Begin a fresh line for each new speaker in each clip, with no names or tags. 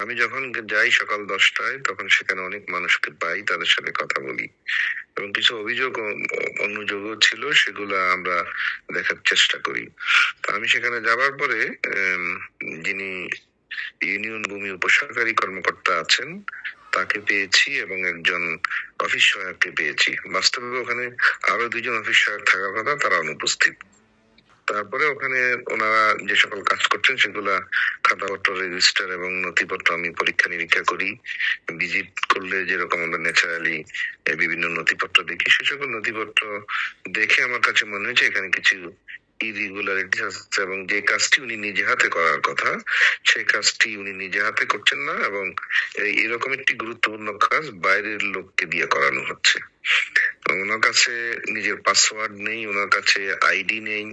আমি যখন যাই সকাল 10টায় তখন সেখানে অনেক মানুষকে পাই, তাদের সাথে কথা বলি এবং কিছু অভিযোগ অনুযোগও ছিল, সেগুলা আমরা দেখার চেষ্টা করি। তো আমি সেখানে যাবার পরে যিনি ইউনিয়ন ভূমি উপসহকারী কর্মকর্তা আছেন তাকে পেয়েছি এবং একজন অফিস সহায়ককে পেয়েছি। বাস্তবে ওখানে আরো 2জন অফিস সহায়ক থাকার কথা, তারা অনুপস্থিত। তারপরে ওখানে ওনারা যে সকল কাজ করছেন সেগুলা খাতাপত্র, রেজিস্টার এবং নথিপত্র আমি পরীক্ষা নিরীক্ষা করি। ভিজিট করলে যেরকম আমরা ন্যাচারালি বিভিন্ন নথিপত্র দেখি, সে সকল নথিপত্র দেখে আমার কাছে মনে হয়েছে এখানে কিছু ইরেগুলারিটি আছে এবং যে কাজটি উনি নিজে হাতে করার কথা সেই কাজটি উনি নিজে হাতে করছেন না, এবং এরকম একটি গুরুত্বপূর্ণ কাজ বাইরের লোককে দিয়ে করানো হচ্ছে। ওনার কাছে নিজের পাসওয়ার্ড নেই, ওনার কাছে আইডি নেই,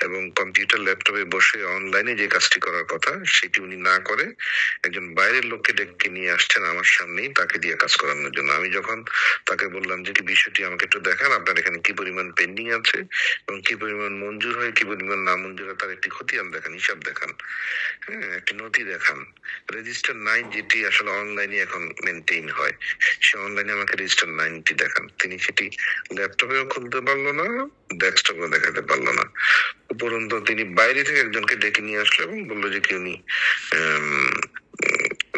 এবং কম্পিউটার ল্যাপটপে বসে অনলাইনে যে কাজটি করার কথা সেটি উনি না করে একজন বাইরের লোককে ডেকে নিয়ে আসছেন আমার সামনেই, তাকে দিয়ে কাজ করানোর জন্য। আমি যখন তাকে বললাম যে বিষয়টি আমাকে একটু দেখান, আপনার এখানে কি পরিমাণ পেন্ডিং আছে এবং কি পরিমাণ মঞ্জুর হয়, কি পরিমাণ না মঞ্জুর হয়, তার একটি খতিয়ান দেখান, হিসাব দেখান, হ্যাঁ একটি নথি দেখান। রেজিস্টার 9 যেটি আসলে অনলাইনে এখন মেনটেইন হয়, সে অনলাইনে আমাকে রেজিস্টার 9টি দেখান। তিনি সেটি ল্যাপটপেও খুলতে পারলো না, ডেস্কটপেও দেখাতে পারলো না। উপরন্তু তিনি বাইরে থেকে একজনকে ডেকে নিয়ে আসলো এবং বললো যে কি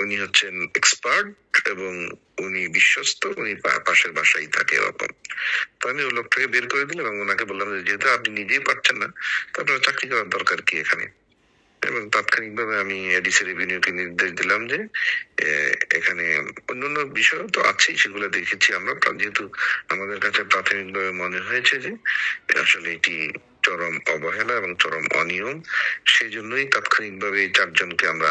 উনি হচ্ছেন এক্সপার্ট এবং উনি বিশ্বস্ত, উনি পাশের বাসায় থাকে এরকম। তো আমি ওই লোকটাকে বের করে দিলাম এবং ওনাকে বললাম যে যেহেতু আপনি নিজেই পারছেন না, তো আপনার চাকরি করার দরকার কি এখানে। এবং তাৎক্ষণিকভাবে আমি এডিসি রেভিনিউকে নির্দেশ দিলাম যে এখানে অন্যান্য বিষয় তো আছেই, সেগুলো দেখেছি আমরা, যেহেতু আমাদের কাছে প্রাথমিকভাবে মনে হয়েছে যে আসলে এটি চরম অবহেলা এবং চরম অনিয়ম, সেই জন্যই তাৎক্ষণিকভাবে এই 4জনকে আমরা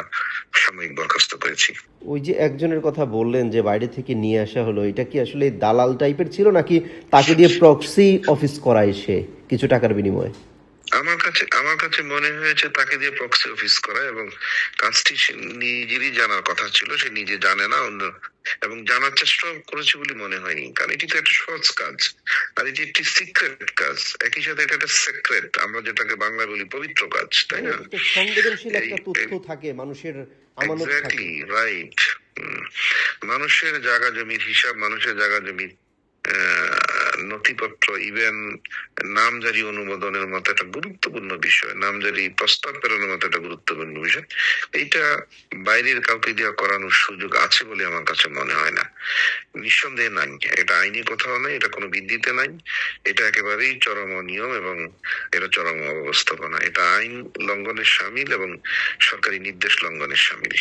সাময়িক বরখাস্ত করেছি।
ওই যে একজনের কথা বললেন যে বাইরে থেকে নিয়ে আসা হলো, এটা কি আসলে দালাল টাইপের ছিল নাকি তাকে দিয়ে প্রক্সি অফিস করায় সে কিছু টাকার বিনিময়ে?
আমার কাছে মনে হয়েছে তাকে দিয়ে প্রক্সি অফিস করা, এবং কাজটি নিজেরই জানার কথা ছিল, সে নিজে জানে না, অন্য এবং জানার চেষ্টা করেছে বলে মনে হয়নি, কারণ এটি তো একটা সহজ কাজ আর এটি একটি সিক্রেট কাজ, একই সাথে এটা একটা সিক্রেট, আমরা যেটাকে বাংলায় বলি পবিত্র কাজ, তাই না?
সংবেদনশীল একটা তথ্য থাকে, মানুষের আমানত থাকে।
Exactly right. মানুষের জায়গা জমির হিসাব, মানুষের জায়গা জমির নথিপত্র, ইভেন নামজারি অনুমোদনের মতো একটা গুরুত্বপূর্ণ বিষয়, নামজারি প্রস্তাব প্রেরণের মতো একটা গুরুত্বপূর্ণ বিষয়, এইটা বাইরের কাউকে দিয়ে করানোর সুযোগ আছে বলে আমার কাছে মনে হয় না। নিঃসন্দেহে নাই, এটা আইনি কোথাও নাই, এটা কোনো বিধিতে নাই, এটা একেবারেই চরম অনিয়ম এবং এটা চরম অব্যবস্থাপনা, এটা আইন লঙ্ঘনের শামিল এবং সরকারি নির্দেশ লঙ্ঘনের শামিল।